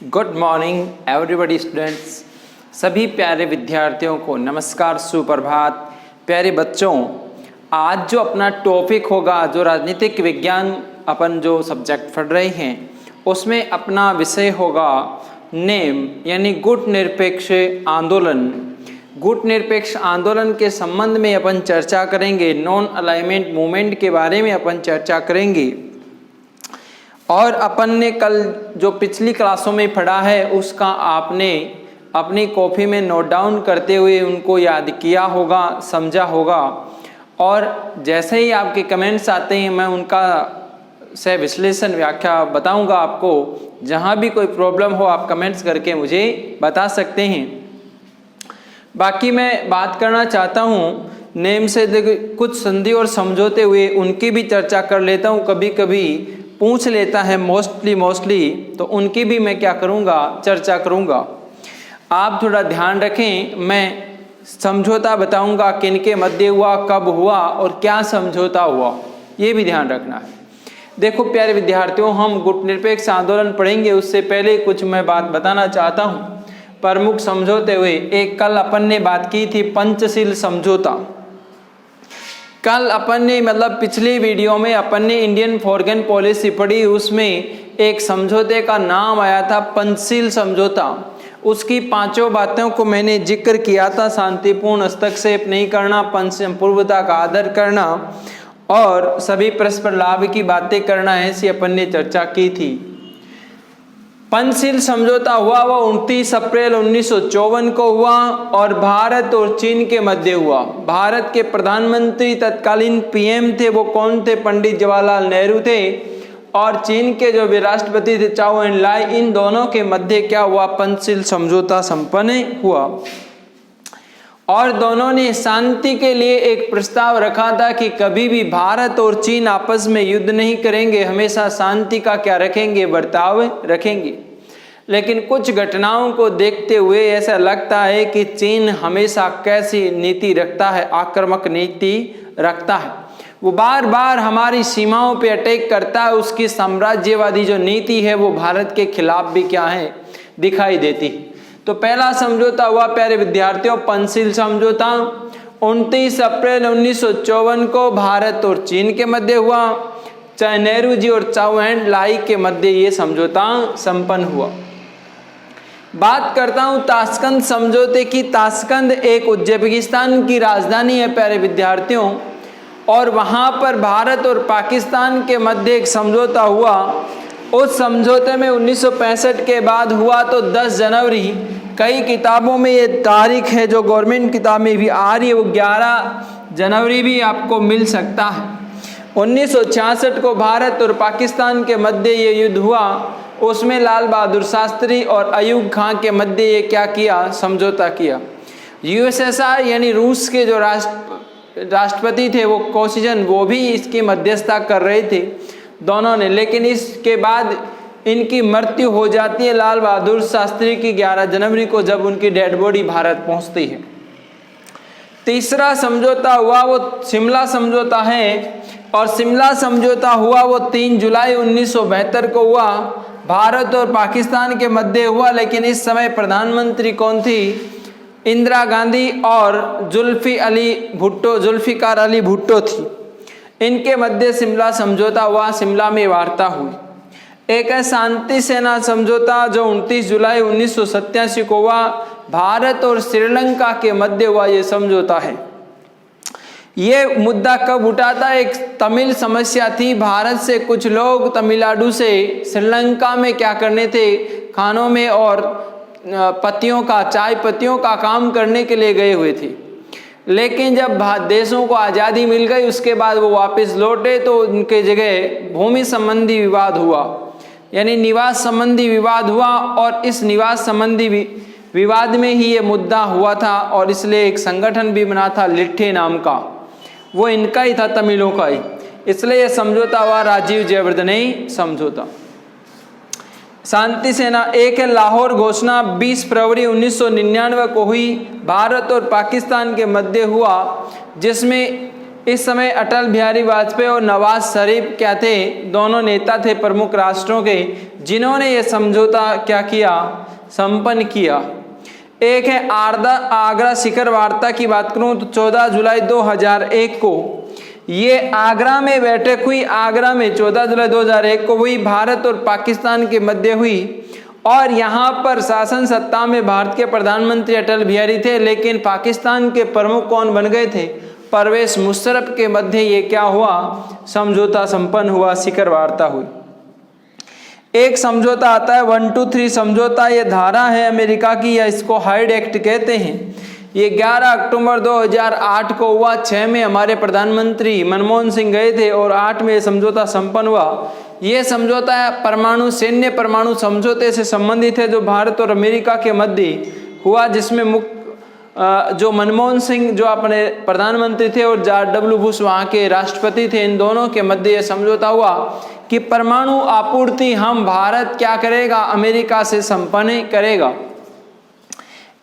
Good morning everybody students. सभी प्यारे विद्यार्थियों को नमस्कार, सुप्रभात। प्यारे बच्चों, आज जो अपना टॉपिक होगा, जो राजनीतिक विज्ञान अपन जो सब्जेक्ट पढ़ रहे हैं, उसमें अपना विषय होगा नेम यानी गुट निरपेक्ष आंदोलन। गुट निरपेक्ष आंदोलन के संबंध में अपन चर्चा करेंगे। नॉन अलाइनमेंट मूवमेंट के बारे में अपन चर्चा करेंगे। और अपन ने कल जो पिछली क्लासों में पढ़ा है उसका आपने अपनी कॉपी में नोट डाउन करते हुए उनको याद किया होगा, समझा होगा। और जैसे ही आपके कमेंट्स आते हैं मैं उनका से विश्लेषण व्याख्या बताऊंगा आपको। जहां भी कोई प्रॉब्लम हो आप कमेंट्स करके मुझे बता सकते हैं। बाकी मैं बात करना चाहता हूँ नेम से कुछ संधि और समझौते हुए उनकी भी चर्चा कर लेता हूँ। कभी कभी पूछ लेता है मोस्टली, तो उनकी भी मैं क्या करूँगा, चर्चा करूँगा। आप थोड़ा ध्यान रखें, मैं समझौता बताऊँगा किनके मध्य हुआ, कब हुआ और क्या समझौता हुआ, ये भी ध्यान रखना है। देखो प्यारे विद्यार्थियों, हम गुट निरपेक्ष आंदोलन पढ़ेंगे उससे पहले कुछ मैं बात बताना चाहता हूँ। प्रमुख समझौते हुए एक कल अपन ने बात की थी पंचशील समझौता। कल अपन ने पिछली वीडियो में अपन ने इंडियन फॉरेन पॉलिसी पढ़ी, उसमें एक समझौते का नाम आया था पंचशील समझौता। उसकी पांचों बातों को मैंने जिक्र किया था। शांतिपूर्ण हस्तक्षेप नहीं करना, पंचपूर्वता का आदर करना और सभी परस्पर लाभ की बातें करना, ऐसी अपन ने चर्चा की थी। पंचशील समझौता हुआ वो 29 अप्रैल 1954 को हुआ और भारत और चीन के मध्य हुआ। भारत के प्रधानमंत्री तत्कालीन पीएम थे, वो कौन थे? पंडित जवाहरलाल नेहरू थे। और चीन के जो भी राष्ट्रपति थे चाओ एन लाई, इन दोनों के मध्य क्या हुआ? पंचशील समझौता संपन्न हुआ। और दोनों ने शांति के लिए एक प्रस्ताव रखा था कि कभी भी भारत और चीन आपस में युद्ध नहीं करेंगे, हमेशा शांति का क्या रखेंगे? बर्ताव रखेंगे। लेकिन कुछ घटनाओं को देखते हुए ऐसा लगता है कि चीन हमेशा कैसी नीति रखता है? आक्रामक नीति रखता है। वो बार बार हमारी सीमाओं पे अटैक करता है। उसकी साम्राज्यवादी जो नीति है वो भारत के खिलाफ भी क्या है? दिखाई देती है। तो पहला समझौता हुआ प्यारे विद्यार्थियों पंचशील समझौता। 29 अप्रैल 1954 को भारत और चीन के मध्य हुआ। चाहे नेहरू जी और चाओ एन लाई के मध्य ये समझौता संपन्न हुआ। बात करता हूँ ताशकंद समझौते की। ताशकंद एक उज्बेकिस्तान की राजधानी है प्यारे विद्यार्थियों, और वहाँ पर भारत और पाकिस्तान के मध्य एक समझौता हुआ। उस समझौते में 1965 के बाद हुआ तो 10 जनवरी, कई किताबों में ये तारीख है जो गवर्नमेंट किताब में भी आ रही है, वो 11 जनवरी भी आपको मिल सकता है। 1966 को भारत और पाकिस्तान के मध्य ये युद्ध हुआ। उसमें लाल बहादुर शास्त्री और अयूब खां के मध्य ये क्या किया? समझौता किया। यूएसएसआर यानी रूस के जो राष्ट्रपति थे वो कोसिजन, वो भी इसकी मध्यस्थता कर रहे थे दोनों ने। लेकिन इसके बाद इनकी मृत्यु हो जाती है लाल बहादुर शास्त्री की 11 जनवरी को, जब उनकी डेड बॉडी भारत पहुंचती है। तीसरा समझौता हुआ वो शिमला समझौता है, और शिमला समझौता हुआ वो 3 जुलाई 1972 को हुआ। भारत और पाकिस्तान के मध्य हुआ, लेकिन इस समय प्रधानमंत्री कौन थी? इंदिरा गांधी और जुल्फिकार अली भुट्टो थी। इनके मध्य शिमला समझौता हुआ। शिमला में वार्ता हुई। एक है शांति सेना समझौता जो 29 जुलाई 1987 को हुआ। भारत और श्रीलंका के मध्य हुआ ये समझौता है। ये मुद्दा कब उठा था? एक तमिल समस्या थी। भारत से कुछ लोग तमिलनाडु से श्रीलंका में क्या करने थे? खानों में और चाय पत्तियों का काम करने के लिए गए हुए थे। लेकिन जब देशों को आज़ादी मिल गई उसके बाद वो वापस लौटे तो उनके जगह भूमि संबंधी विवाद हुआ, यानी निवास संबंधी विवाद हुआ। और इस निवास संबंधी विवाद में ही ये मुद्दा हुआ था, और इसलिए एक संगठन भी बना था लिट्ठे नाम का, वो इनका ही था, तमिलों का ही। इसलिए ये समझौता हुआ राजीव जयवर्धने समझौता। शांति सेना एक है लाहौर घोषणा 20 फरवरी 1999 को हुई। भारत और पाकिस्तान के मध्य हुआ, जिसमें इस समय अटल बिहारी वाजपेयी और नवाज शरीफ क्या थे, दोनों नेता थे प्रमुख राष्ट्रों के, जिन्होंने ये समझौता क्या किया, संपन्न किया। एक है आगरा शिखर वार्ता की बात करूं तो 14 जुलाई 2001 को ये आगरा में बैठक हुई। आगरा में 14 जुलाई 2001 को हुई, भारत और पाकिस्तान के मध्य हुई। और यहाँ पर शासन सत्ता में भारत के प्रधानमंत्री अटल बिहारी थे, लेकिन पाकिस्तान के प्रमुख कौन बन गए थे, परवेज मुशर्रफ के मध्य ये क्या हुआ, समझौता संपन्न हुआ, शिखर वार्ता हुई। एक समझौता आता है 123 समझौता, ये धारा है अमेरिका की, या इसको हाइड एक्ट कहते हैं। ये 11 अक्टूबर 2008 को हुआ। 6 में हमारे प्रधानमंत्री मनमोहन सिंह गए थे और 8 में समझौता संपन्न हुआ। ये समझौता परमाणु सैन्य परमाणु समझौते से संबंधित है, जो भारत और अमेरिका के मध्य हुआ, जिसमें जो मनमोहन सिंह जो अपने प्रधानमंत्री थे और जॉर्ज डब्ल्यू बुश वहाँ के राष्ट्रपति थे, इन दोनों के मध्य यह समझौता हुआ कि परमाणु आपूर्ति हम भारत क्या करेगा, अमेरिका से संपन्न करेगा।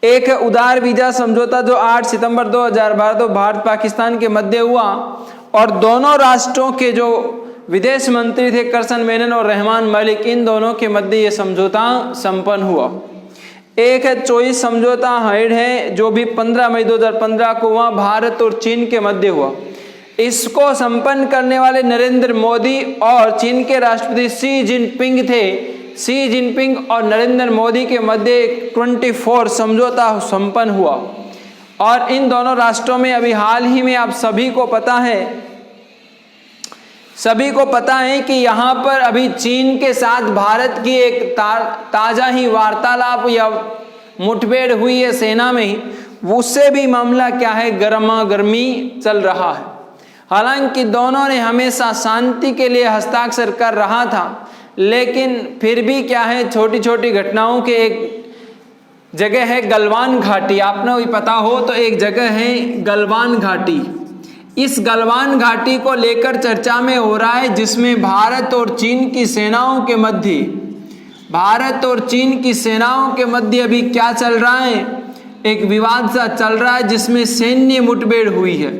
एक है उदार वीजा समझौता, जो 8 सितंबर 2012 भारत पाकिस्तान के मध्य हुआ और दोनों राष्ट्रों के जो विदेश मंत्री थे करसन मेनन और रहमान मलिक, इन दोनों के मध्य ये समझौता संपन्न हुआ। एक है 24 समझौता हाइड है, जो भी 15 मई 2015 को हुआ, भारत और चीन के मध्य हुआ। इसको संपन्न करने वाले नरेंद्र मोदी और चीन के राष्ट्रपति शी जिनपिंग थे। शी जिनपिंग और नरेंद्र मोदी के मध्य 24 समझौता संपन्न हुआ। और इन दोनों राष्ट्रों में अभी हाल ही में आप सभी को पता है कि यहाँ पर अभी चीन के साथ भारत की एक ताज़ा ही वार्तालाप या मुठभेड़ हुई है सेना में, उससे भी मामला क्या है, गर्मा गर्मी चल रहा है। हालांकि दोनों ने हमेशा शांति के लिए हस्ताक्षर कर रहा था, लेकिन फिर भी क्या है, छोटी छोटी घटनाओं के एक जगह है गलवान घाटी, आपने भी पता हो तो एक जगह है गलवान घाटी। इस गलवान घाटी को लेकर चर्चा में हो रहा है, जिसमें भारत और चीन की सेनाओं के मध्य अभी क्या चल रहा है, एक विवाद सा चल रहा है, जिसमें सैन्य मुठभेड़ हुई है।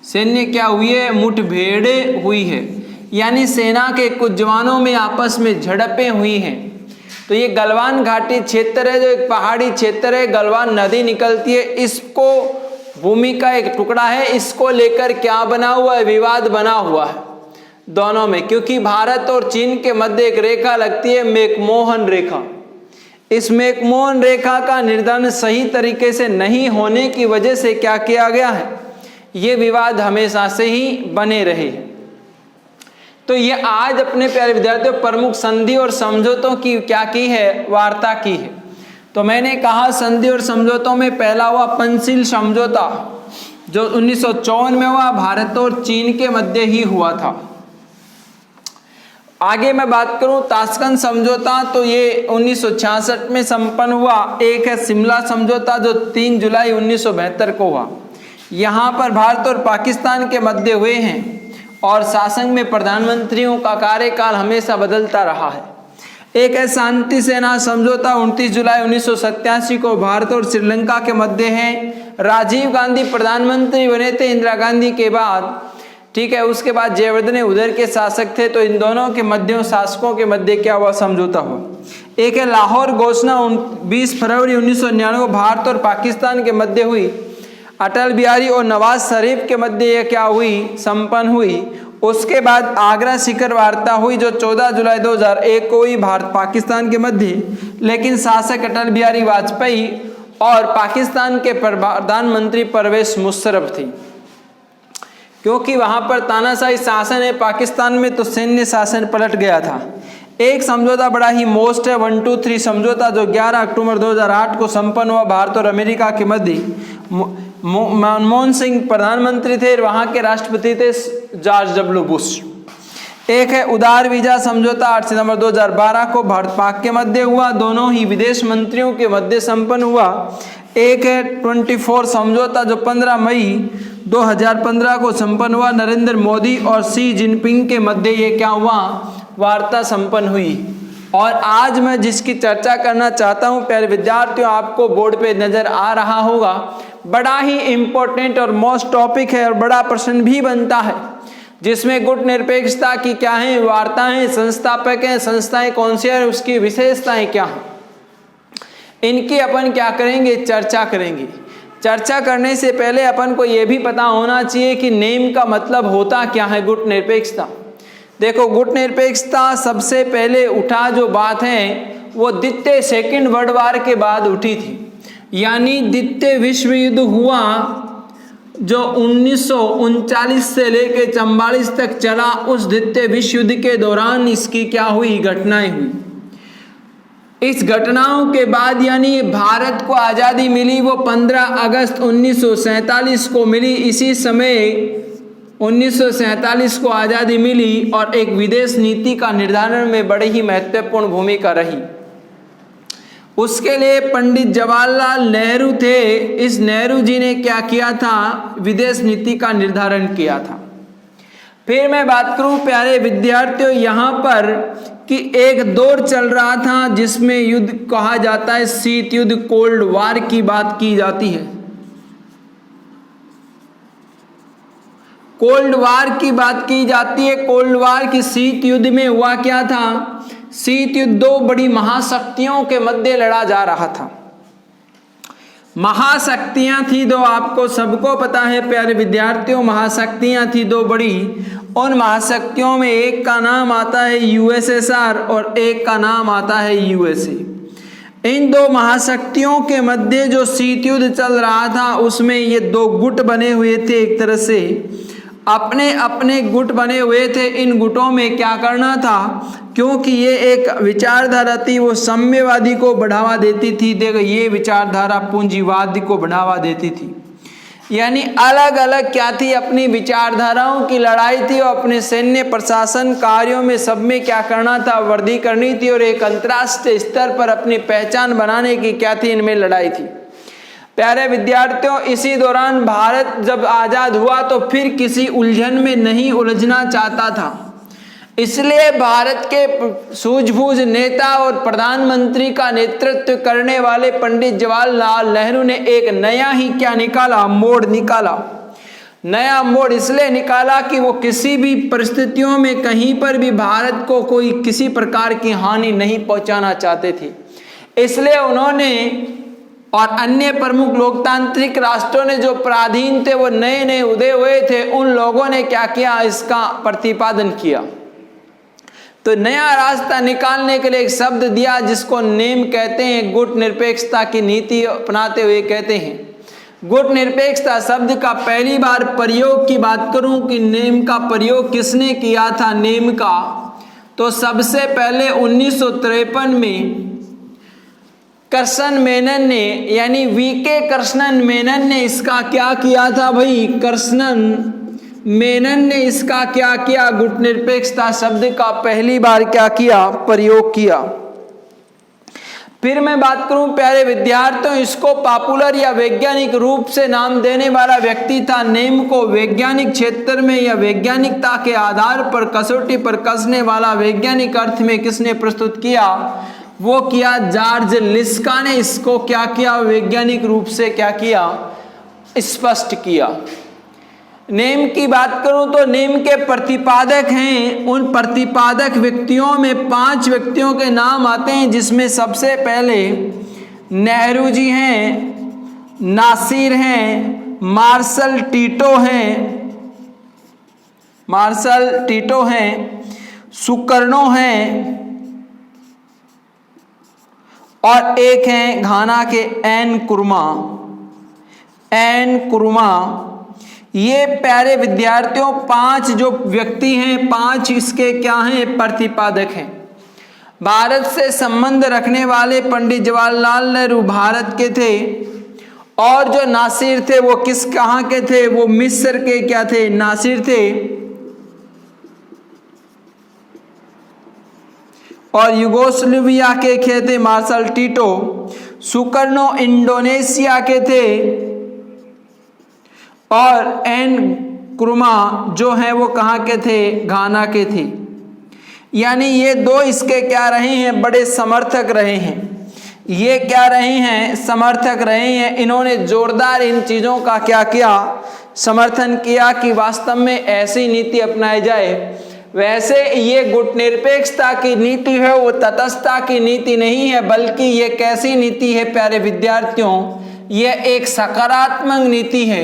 सैन्य क्या हुई है, मुठभेड़ हुई है, यानी सेना के कुछ जवानों में आपस में झड़पें हुई हैं। तो ये गलवान घाटी क्षेत्र है, जो एक पहाड़ी क्षेत्र है, गलवान नदी निकलती है, इसको भूमि का एक टुकड़ा है, इसको लेकर क्या बना हुआ है, विवाद बना हुआ है दोनों में, क्योंकि भारत और चीन के मध्य एक रेखा लगती है, मैकमोहन रेखा। इस मैकमोहन रेखा का निर्धारण सही तरीके से नहीं होने की वजह से क्या किया गया है, ये विवाद हमेशा से ही बने रहे। तो ये आज अपने प्यारे विद्यार्थियों प्रमुख संधि और समझौतों की क्या की है, वार्ता की है। तो मैंने कहा संधि और समझौतों में पहला हुआ पंचशील समझौता, जो 1954 में हुआ, भारत और चीन के मध्य ही हुआ था। आगे मैं बात करूं ताशकंद समझौता, तो ये 1966 में संपन्न हुआ। एक है शिमला समझौता, जो 3 जुलाई 1972 को हुआ। यहाँ पर भारत और पाकिस्तान के मध्य हुए हैं और शासन में प्रधानमंत्रियों का कार्यकाल हमेशा बदलता रहा है। एक है शांति सेना समझौता, 29 जुलाई 1987 को भारत और श्रीलंका के मध्य है। राजीव गांधी प्रधानमंत्री बने थे इंदिरा गांधी के बाद, ठीक है। उसके बाद जयवर्धने उधर के शासक थे, तो इन दोनों के मध्य शासकों के मध्य क्या हुआ, समझौता हुआ। एक है लाहौर घोषणा, 20 फरवरी 1999 भारत और पाकिस्तान के मध्य हुई। अटल बिहारी और नवाज शरीफ के मध्य यह क्या हुई, संपन्न हुई। उसके बाद आगरा शिखर वार्ता हुई, जो 14 जुलाई 2001 को हुई, भारत पाकिस्तान के मध्य। लेकिन शासक अटल बिहारी वाजपेयी और पाकिस्तान के प्रधानमंत्री परवेज मुशर्रफ थी, क्योंकि वहां पर तानाशाही शासन है पाकिस्तान में, तो सैन्य शासन पलट गया था। एक समझौता बड़ा ही मोस्ट है 123 समझौता, जो 11 अक्टूबर 2008 को संपन्न हुआ भारत और अमेरिका के मध्य। मनमोहन सिंह प्रधानमंत्री थे, वहां के राष्ट्रपति थे जॉर्ज डब्ल्यू बुश। एक है उदार वीजा समझौता, 8 सितंबर 2012 को भारत पाक के मध्य हुआ, दोनों ही विदेश मंत्रियों के मध्य संपन्न हुआ। एक है 24 समझौता, जो 15 मई 2015 को संपन्न हुआ, नरेंद्र मोदी और शी जिनपिंग के मध्य ये क्या हुआ, वार्ता संपन्न हुई। और आज मैं जिसकी चर्चा करना चाहता हूं प्यारे विद्यार्थियों, आपको बोर्ड पे नजर आ रहा होगा, बड़ा ही इम्पोर्टेंट और मोस्ट टॉपिक है और बड़ा प्रश्न भी बनता है, जिसमें गुट निरपेक्षता की क्या है वार्ताएं, संस्थापक हैं, संस्थाएं कौन सी है, उसकी विशेषताएं क्या हैं, इनकी अपन क्या करेंगे, चर्चा करेंगे। चर्चा करने से पहले अपन को यह भी पता होना चाहिए कि नेम का मतलब होता क्या है गुट निरपेक्षता। देखो, गुट निरपेक्षता सबसे पहले उठा जो बात है वो द्वितीय सेकंड वर्ल्ड वार के बाद उठी थी, यानी द्वितीय विश्व युद्ध हुआ जो 1939 से लेकर 44 तक चला। उस द्वितीय विश्व युद्ध के दौरान इसकी क्या हुई, घटनाएं हुई। इस घटनाओं के बाद यानी भारत को आज़ादी मिली वो 15 अगस्त 1947 को मिली। इसी समय 1947 को आज़ादी मिली और एक विदेश नीति का निर्धारण में बड़ी ही महत्वपूर्ण भूमिका रही। उसके लिए पंडित जवाहरलाल नेहरू थे। इस नेहरू जी ने क्या किया था, विदेश नीति का निर्धारण किया था। फिर मैं बात करूं प्यारे विद्यार्थियों यहाँ पर कि एक दौर चल रहा था जिसमें युद्ध कहा जाता है, शीत युद्ध, कोल्ड वार की बात की जाती है। कोल्ड वार की बात की जाती है। कोल्ड वार की शीत युद्ध में हुआ क्या था, शीत युद्ध दो बड़ी महाशक्तियों के मध्य लड़ा जा रहा था। महाशक्तियां थी दो, आपको सबको पता है प्यारे विद्यार्थियों, महाशक्तियां थी दो बड़ी। उन महाशक्तियों में एक का नाम आता है यूएसएसआर और एक का नाम आता है यूएसए। इन दो महाशक्तियों के मध्य जो शीत युद्ध चल रहा था उसमें ये दो गुट बने हुए थे। एक तरह से अपने अपने गुट बने हुए थे। इन गुटों में क्या करना था, क्योंकि ये एक विचारधारा थी वो साम्यवादी को बढ़ावा देती थी, देखो ये विचारधारा पूंजीवाद को बढ़ावा देती थी। यानी अलग अलग क्या थी, अपनी विचारधाराओं की लड़ाई थी और अपने सैन्य प्रशासन कार्यों में सब में क्या करना था, वर्दी करनी थी और एक अंतर्राष्ट्रीय स्तर पर अपनी पहचान बनाने की क्या थी, इनमें लड़ाई थी। प्यारे विद्यार्थियों, इसी दौरान भारत जब आज़ाद हुआ तो फिर किसी उलझन में नहीं उलझना चाहता था, इसलिए भारत के सूझबूझ नेता और प्रधानमंत्री का नेतृत्व करने वाले पंडित जवाहरलाल नेहरू ने एक नया ही क्या निकाला, मोड़ निकाला। नया मोड़ इसलिए निकाला कि वो किसी भी परिस्थितियों में कहीं पर भी भारत को कोई किसी प्रकार की हानि नहीं पहुंचाना चाहते थे। इसलिए उन्होंने और अन्य प्रमुख लोकतांत्रिक राष्ट्रों ने जो पराधीन थे वो नए नए उदय हुए थे, उन लोगों ने क्या किया, इसका प्रतिपादन किया। तो नया रास्ता निकालने के लिए एक शब्द दिया जिसको नेम कहते हैं, गुट निरपेक्षता की नीति अपनाते हुए कहते हैं। गुट निरपेक्षता शब्द का पहली बार प्रयोग की बात करूं कि नेम का प्रयोग किसने किया था, नेम का, तो सबसे पहले 1953 में कृष्ण मेनन ने, यानी वीके कृष्णन मेनन ने इसका क्या किया था भाई, कृष्णन मेनन ने इसका क्या किया, गुट निरपेक्षता शब्द का पहली बार क्या किया, प्रयोग किया। फिर मैं बात करूं प्यारे विद्यार्थियों, इसको पॉपुलर या वैज्ञानिक रूप से नाम देने वाला व्यक्ति था। नेम को वैज्ञानिक क्षेत्र में या वैज्ञानिकता के आधार पर कसौटी पर कसने वाला वैज्ञानिक अर्थ में किसने प्रस्तुत किया, वो किया जॉर्ज लिस्का ने। इसको क्या किया, वैज्ञानिक रूप से क्या किया, स्पष्ट किया। नेम की बात करूं तो नेम के प्रतिपादक हैं, उन प्रतिपादक व्यक्तियों में 5 व्यक्तियों के नाम आते हैं, जिसमें सबसे पहले नेहरू जी हैं, नासिर हैं, मार्शल टीटो हैं, सुकर्णो हैं और एक हैं घाना के एन कुरमा। ये प्यारे विद्यार्थियों 5 जो व्यक्ति हैं, 5 इसके क्या हैं, प्रतिपादक हैं। भारत से संबंध रखने वाले पंडित जवाहरलाल नेहरू भारत के थे और जो नासिर थे वो कहाँ के थे, वो मिस्र के क्या थे, नासिर थे। और युगोस्लाविया के थे मार्शल टीटो। सुकर्णो इंडोनेशिया के थे और एन कुरमा जो है वो कहाँ के थे, घाना के थे। यानी ये 2 इसके क्या रहे हैं, बड़े समर्थक रहे हैं। ये क्या रहे हैं, समर्थक रहे हैं। इन्होंने जोरदार इन चीज़ों का क्या किया, समर्थन किया कि वास्तव में ऐसी नीति अपनाई जाए। वैसे ये गुटनिरपेक्षता की नीति है, वो तटस्थता की नीति नहीं है, बल्कि ये कैसी नीति है प्यारे विद्यार्थियों, ये एक सकारात्मक नीति है।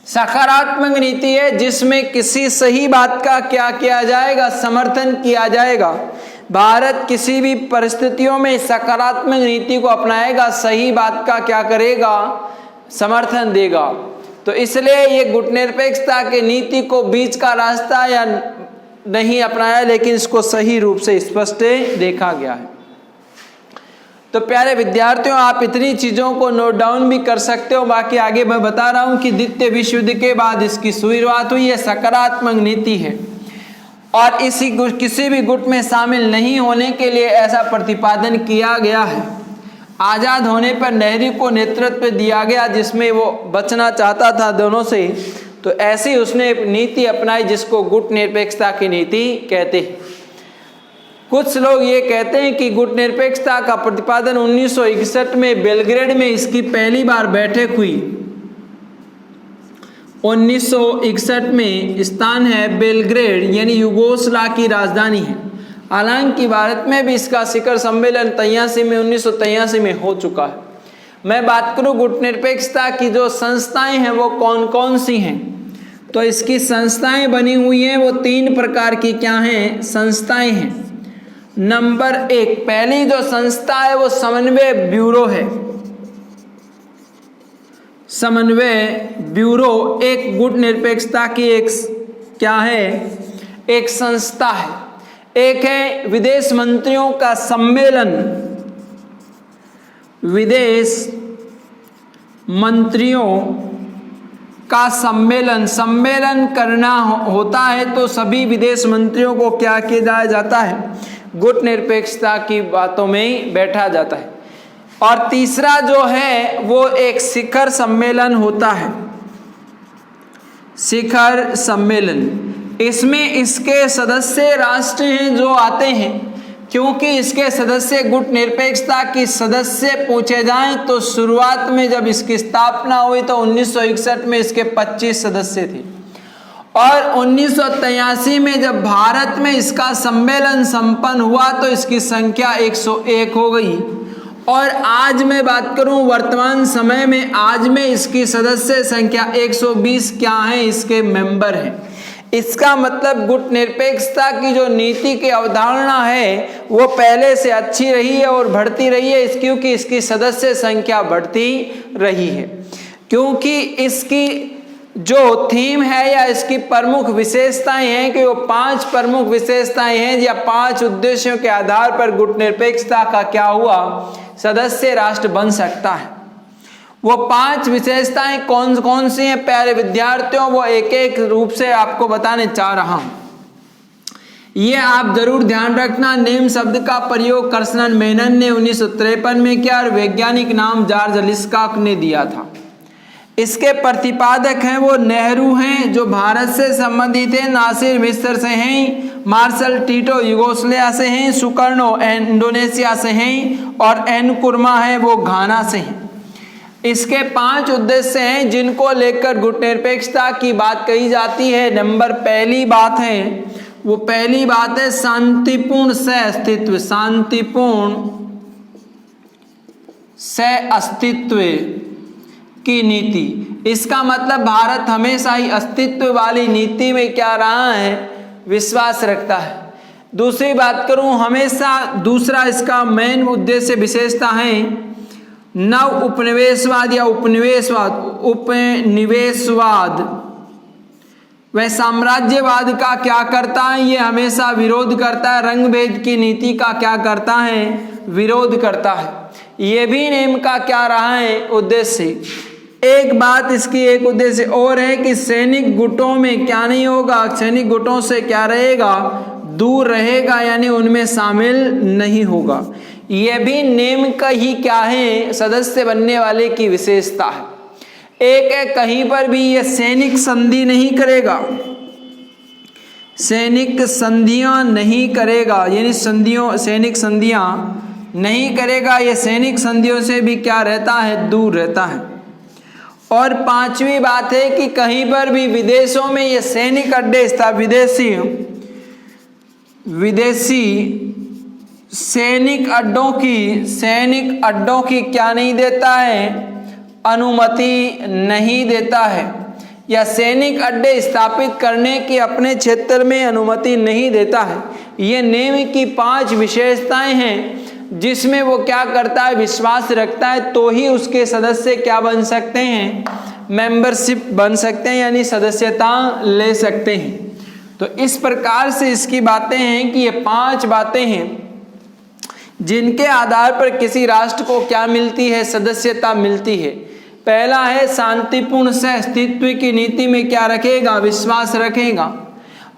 सकारात्मक नीति है जिसमें किसी सही बात का क्या किया जाएगा, समर्थन किया जाएगा। भारत किसी भी परिस्थितियों में सकारात्मक नीति को अपनाएगा, सही बात का क्या करेगा, समर्थन देगा। तो इसलिए ये गुटनिरपेक्षता की नीति को बीच का रास्ता या नहीं अपनाया, लेकिन इसको सही रूप से स्पष्ट देखा गया है। तो प्यारे विद्यार्थियों, आप इतनी चीज़ों को नोट डाउन भी कर सकते हो। बाकी आगे मैं बता रहा हूँ कि द्वितीय विश्व युद्ध के बाद इसकी शुरुआत हुई है, सकारात्मक नीति है। और किसी भी गुट में शामिल नहीं होने के लिए ऐसा प्रतिपादन किया गया है। आज़ाद होने पर नेहरू को नेतृत्व दिया गया, जिसमें वो बचना चाहता था दोनों से, तो ऐसी उसने नीति अपनाई जिसको गुट निरपेक्षता की नीति कहते हैं। कुछ लोग ये कहते हैं कि गुट निरपेक्षता का प्रतिपादन 1961 में बेलग्रेड में इसकी पहली बार बैठक हुई। 1961 में स्थान है बेलग्रेड, यानी युगोस्लाविया की राजधानी है। हालांकि भारत में भी इसका शिखर सम्मेलन 1983 में हो चुका है। मैं बात करूं गुट निरपेक्षता की जो संस्थाएं हैं वो कौन कौन सी हैं, तो इसकी संस्थाएं बनी हुई हैं वो 3 प्रकार की क्या हैं, संस्थाएं हैं। नंबर 1, पहली जो संस्था है वो समन्वय ब्यूरो है। समन्वय ब्यूरो एक गुट निरपेक्षता की एक क्या है, एक संस्था है। एक है विदेश मंत्रियों का सम्मेलन। विदेश मंत्रियों का सम्मेलन करना होता है, तो सभी विदेश मंत्रियों को क्या किया जाता है, गुट निरपेक्षता की बातों में बैठा जाता है। और तीसरा जो है वो एक शिखर सम्मेलन होता है। शिखर सम्मेलन, इसमें इसके सदस्य राष्ट्र हैं जो आते हैं, क्योंकि इसके सदस्य गुट निरपेक्षता की सदस्य पूछे जाएं तो शुरुआत में जब इसकी स्थापना हुई तो 1961 में इसके 25 सदस्य थे, और 1983 में जब भारत में इसका सम्मेलन संपन्न हुआ तो इसकी संख्या 101 हो गई। और आज मैं बात करूं वर्तमान समय में, आज में इसकी सदस्य संख्या 120 क्या है, इसके मेंबर हैं। इसका मतलब गुट निरपेक्षता की जो नीति की अवधारणा है वो पहले से अच्छी रही है और बढ़ती रही है, क्योंकि इसकी सदस्य संख्या बढ़ती रही है। क्योंकि इसकी जो थीम है या इसकी प्रमुख विशेषताएं हैं कि वो 5 प्रमुख विशेषताएं हैं या 5 उद्देश्यों के आधार पर गुट निरपेक्षता का क्या हुआ, सदस्य राष्ट्र बन सकता है। वो 5 विशेषताएं कौन कौन सी हैं प्यारे विद्यार्थियों, वो एक एक रूप से आपको बताने चाह रहा हूं। ये आप जरूर ध्यान रखना। नेम शब्द का प्रयोग कर्षण मेनन ने 1953 में किया और वैज्ञानिक नाम जॉर्ज लिस्कॉक ने दिया था। इसके प्रतिपादक हैं वो नेहरू हैं जो भारत से संबंधित हैं, नासिर मिस्र से हैं, मार्शल टीटो युगोस्लाविया से हैं, सुकर्णो इंडोनेशिया से हैं और एनकुरमा है वो घाना से हैं। इसके 5 उद्देश्य हैं जिनको लेकर गुट निरपेक्षता की बात कही जाती है। नंबर पहली बात है वो पहली बात है शांतिपूर्ण सह-अस्तित्व। शांतिपूर्ण सह-अस्तित्व की नीति। इसका मतलब भारत हमेशा ही अस्तित्व वाली नीति में क्या रहा है, विश्वास रखता है। दूसरी बात करूं, हमेशा दूसरा इसका मेन उद्देश्य विशेषता है नव उपनिवेशवाद या उपनिवेशवाद वह साम्राज्यवाद का क्या करता है, ये हमेशा विरोध करता है। रंग भेद की नीति का क्या करता है, विरोध करता है। ये भी नेम का क्या रहा है, उद्देश्य। एक बात इसकी एक उद्देश्य और है कि सैनिक गुटों में क्या नहीं होगा, सैनिक गुटों से क्या रहेगा, दूर रहेगा, यानी उनमें शामिल नहीं होगा। यह भी नेम का ही क्या है, सदस्य बनने वाले की विशेषता है। एक है कहीं पर भी यह सैनिक संधि नहीं करेगा, सैनिक संधियां नहीं करेगा, यानी सैनिक संधियां नहीं करेगा। ये सैनिक संधियों से भी क्या रहता है, दूर रहता है। और पांचवी बात है कि कहीं पर भी विदेशों में ये सैनिक अड्डे विदेशी सैनिक अड्डों की क्या नहीं देता है, अनुमति नहीं देता है, या सैनिक अड्डे स्थापित करने की अपने क्षेत्र में अनुमति नहीं देता है। ये नियम की 5 विशेषताएं हैं जिसमें वो क्या करता है, विश्वास रखता है, तो ही उसके सदस्य क्या बन सकते हैं, मेंबरशिप बन सकते हैं, यानी सदस्यता ले सकते हैं। तो इस प्रकार से इसकी बातें हैं कि ये 5 बातें हैं जिनके आधार पर किसी राष्ट्र को क्या मिलती है, सदस्यता मिलती है। पहला है शांतिपूर्ण सहअस्तित्व की नीति में क्या रखेगा, विश्वास रखेगा।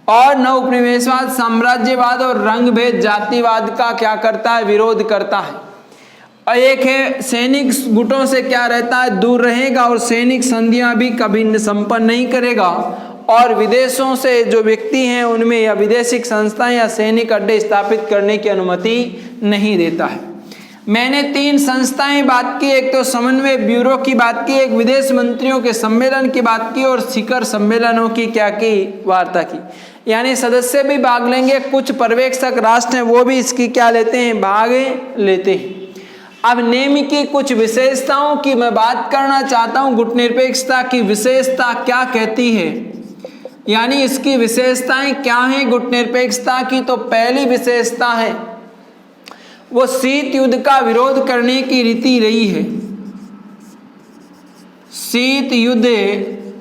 और नवउपनिवेशवाद, साम्राज्यवाद और रंग भेद जातिवाद का क्या करता है, विरोध करता है। और एक है सैनिक गुटों से क्या रहता है, दूर रहेगा और सैनिक संधियां भी कभी संपन्न नहीं करेगा। और विदेशों से जो व्यक्ति हैं उनमें या विदेशी संस्थाएं या सैनिक अड्डे स्थापित करने की अनुमति नहीं देता है। मैंने 3 संस्थाएं बात की, एक तो समन्वय ब्यूरो की बात की, एक विदेश मंत्रियों के सम्मेलन की बात की, और शिखर सम्मेलनों की क्या की, वार्ता की। यानी सदस्य भी भाग लेंगे, कुछ पर्यवेक्षक राष्ट्र हैं वो भी इसकी क्या लेते हैं, भाग लेते हैं। अब नियम की कुछ विशेषताओं की मैं बात करना चाहता हूं। गुटनिरपेक्षता की विशेषता क्या कहती है, यानी इसकी विशेषताएं क्या हैं गुटनिरपेक्षता की। तो पहली विशेषता है वो शीत युद्ध का विरोध करने की रीति रही है। शीत युद्ध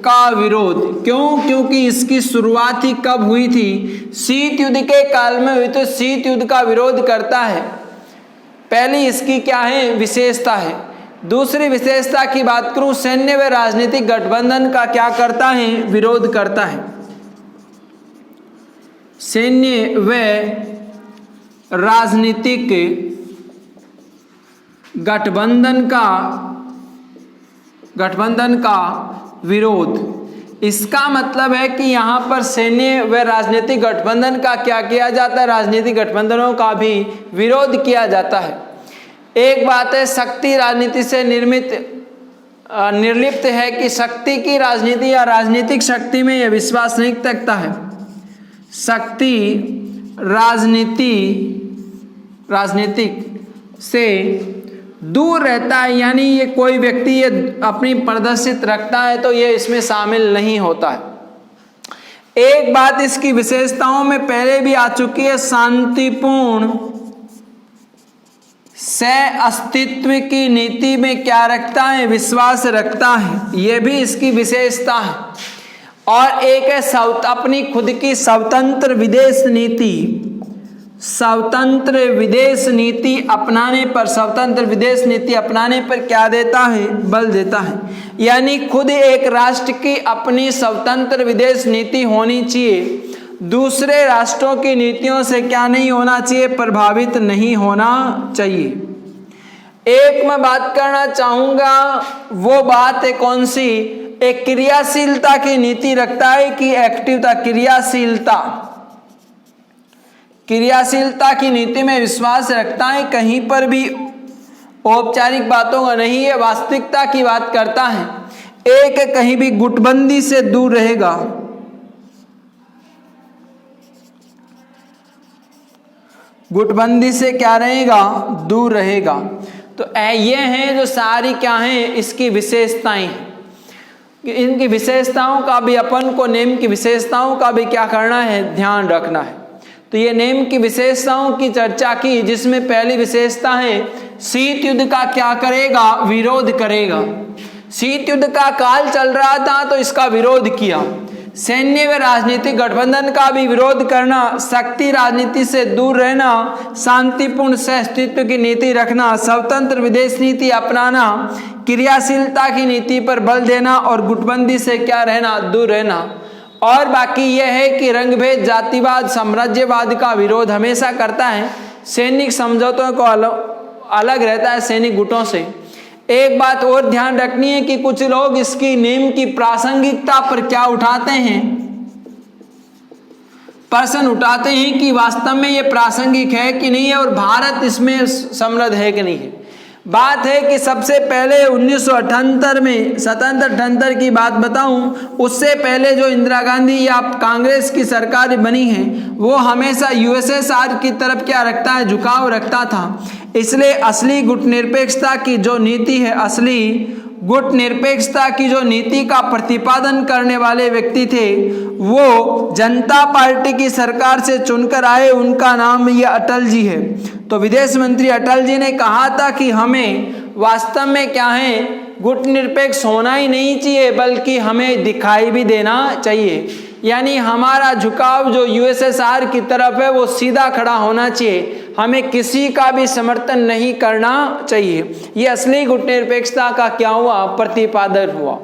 का विरोध क्यों, क्योंकि इसकी शुरुआत ही कब हुई थी, शीत युद्ध के काल में हुई। तो शीत युद्ध का विरोध करता है, पहली इसकी क्या है, विशेषता है। दूसरी विशेषता की बात करूं, सैन्य व राजनीतिक गठबंधन का क्या करता है, विरोध करता है। सैन्य व राजनीतिक गठबंधन का विरोध। इसका मतलब है कि यहाँ पर सैन्य व राजनीतिक गठबंधन का क्या किया जाता है, राजनीतिक गठबंधनों का भी विरोध किया जाता है। एक बात है, शक्ति राजनीति से निर्लिप्त है कि शक्ति की राजनीति या राजनीतिक शक्ति में यह विश्वास नहीं रखता है। शक्ति राजनीतिक से दूर रहता है, यानी ये कोई व्यक्ति ये अपनी प्रदर्शित रखता है तो ये इसमें शामिल नहीं होता है। एक बात इसकी विशेषताओं में पहले भी आ चुकी है, शांतिपूर्ण सह अस्तित्व की नीति में क्या रखता है, विश्वास रखता है, यह भी इसकी विशेषता है। और एक है अपनी खुद की स्वतंत्र विदेश नीति अपनाने पर क्या देता है, बल देता है। यानी खुद एक राष्ट्र की अपनी स्वतंत्र विदेश नीति होनी चाहिए, दूसरे राष्ट्रों की नीतियों से क्या नहीं होना चाहिए, प्रभावित नहीं होना चाहिए। एक मैं बात करना चाहूंगा, वो बात है कौन सी, एक क्रियाशीलता की नीति रखता है कि एक्टिवता, क्रियाशीलता की नीति में विश्वास रखता है, कहीं पर भी औपचारिक बातों का नहीं है, वास्तविकता की बात करता है। एक कहीं भी गुटबंदी से दूर रहेगा, गुटबंदी से क्या रहेगा, दूर रहेगा। तो ये हैं जो सारी क्या हैं इसकी विशेषताएं हैं। इनकी विशेषताओं का भी अपन को, नेम की विशेषताओं का भी क्या करना है, ध्यान रखना है। तो ये नेम की विशेषताओं की चर्चा की, जिसमें पहली विशेषता है शीत युद्ध का क्या करेगा, विरोध करेगा। शीत युद्ध का काल चल रहा था तो इसका विरोध किया। सैन्य व राजनीतिक गठबंधन का भी विरोध करना, शक्ति राजनीति से दूर रहना, शांतिपूर्ण सहअस्तित्व की नीति रखना, स्वतंत्र विदेश नीति अपनाना, क्रियाशीलता की नीति पर बल देना और गुटबंदी से क्या रहना, दूर रहना। और बाकी यह है कि रंगभेद, जातिवाद, साम्राज्यवाद का विरोध हमेशा करता है। सैनिक समझौतों को अलग रहता है सैनिक गुटों से। एक बात और ध्यान रखनी है कि कुछ लोग इसकी नेम की प्रासंगिकता पर क्या उठाते हैं, प्रश्न उठाते हैं कि वास्तव में ये प्रासंगिक है कि नहीं है और भारत इसमें समृद्ध है कि नहीं है। बात है कि सबसे पहले 1978 में 77-78 की बात बताऊं, उससे पहले जो इंदिरा गांधी या कांग्रेस की सरकार बनी है वो हमेशा यूएसएसआर की तरफ क्या रखता है, झुकाव रखता था। इसलिए असली गुटनिरपेक्षता की जो नीति है, असली गुटनिरपेक्षता की जो नीति का प्रतिपादन करने वाले व्यक्ति थे वो जनता पार्टी की सरकार से चुनकर आए, उनका नाम ये अटल जी है। तो विदेश मंत्री अटल जी ने कहा था कि हमें वास्तव में क्या है, गुटनिरपेक्ष होना ही नहीं चाहिए बल्कि हमें दिखाई भी देना चाहिए। यानी हमारा झुकाव जो यूएसएसआर की तरफ है वो सीधा खड़ा होना चाहिए, हमें किसी का भी समर्थन नहीं करना चाहिए। ये असली गुटनिरपेक्षता का क्या हुआ, प्रतिपादन हुआ।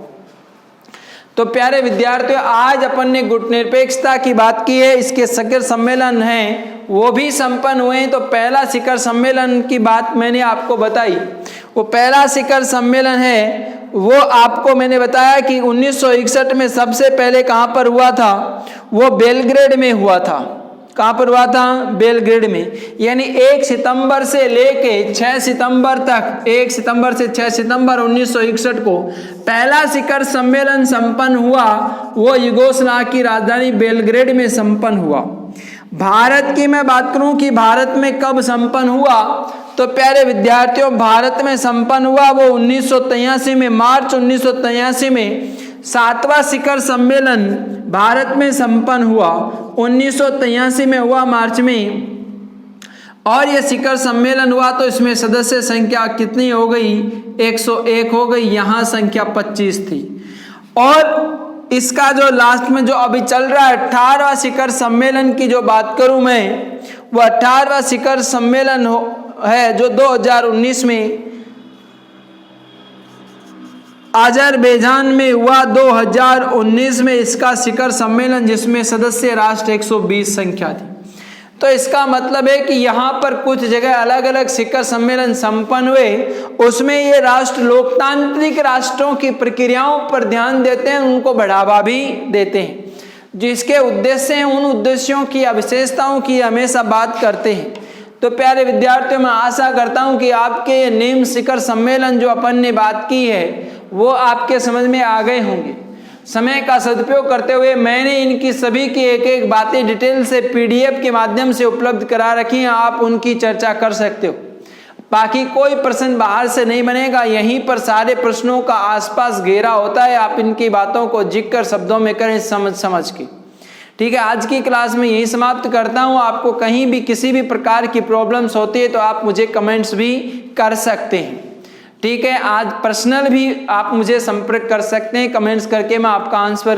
तो प्यारे विद्यार्थियों, आज अपन ने गुटनिरपेक्षता की बात की है, इसके शिखर सम्मेलन हैं वो भी संपन्न हुए। तो पहला शिखर सम्मेलन की बात मैंने आपको बताई, वो पहला शिखर सम्मेलन है वो आपको मैंने बताया कि 1961 में सबसे पहले कहाँ पर हुआ था, वो बेलग्रेड में हुआ था। कहाँ पर हुआ था, बेलग्रेड में। यानी 1 सितंबर से लेके 6 सितंबर तक, 1 सितंबर से 6 सितंबर 1961 को पहला शिखर सम्मेलन संपन्न हुआ, वो युगोस्लाविया की राजधानी बेलग्रेड में संपन्न हुआ। भारत की मैं बात करूं कि भारत में कब संपन्न हुआ, तो प्यारे विद्यार्थियों भारत में संपन्न हुआ वो 1983 में, मार्च 1983 में 7वां शिखर सम्मेलन भारत में संपन्न हुआ, 1983 में हुआ मार्च में। और ये शिखर सम्मेलन हुआ तो इसमें सदस्य संख्या कितनी हो गई, 101 हो गई, यहाँ संख्या 25 थी। और इसका जो लास्ट में जो अभी चल रहा है 18वां शिखर सम्मेलन की जो बात करूं मैं, वो 18वां शिखर सम्मेलन है जो 2019 में अजरबैजान में हुआ। 2019 में इसका शिखर सम्मेलन जिसमें सदस्य राष्ट्र 120 संख्या थी। तो इसका मतलब है कि यहाँ पर कुछ जगह अलग अलग शिखर सम्मेलन संपन्न हुए, उसमें ये राष्ट्र लोकतांत्रिक राष्ट्रों की प्रक्रियाओं पर ध्यान देते हैं, उनको बढ़ावा भी देते हैं, जिसके उद्देश्य हैं उन उद्देश्यों की या विशेषताओं की हमेशा बात करते हैं। तो प्यारे विद्यार्थियों, मैं आशा करता हूँ कि आपके ये निम्न शिखर सम्मेलन जो अपन ने बात की है वो आपके समझ में आ गए होंगे। समय का सदुपयोग करते हुए मैंने इनकी सभी की एक एक बातें डिटेल से पीडीएफ के माध्यम से उपलब्ध करा रखी हैं, आप उनकी चर्चा कर सकते हो। बाकी कोई प्रश्न बाहर से नहीं बनेगा, यहीं पर सारे प्रश्नों का आसपास घेरा होता है, आप इनकी बातों को जिक्र शब्दों में करें समझ के। ठीक है, आज की क्लास में यही समाप्त करता हूँ। आपको कहीं भी किसी भी प्रकार की प्रॉब्लम्स होती है तो आप मुझे कमेंट्स भी कर सकते हैं। ठीक है, आज पर्सनल भी आप मुझे संपर्क कर सकते हैं, कमेंट्स करके मैं आपका आंसर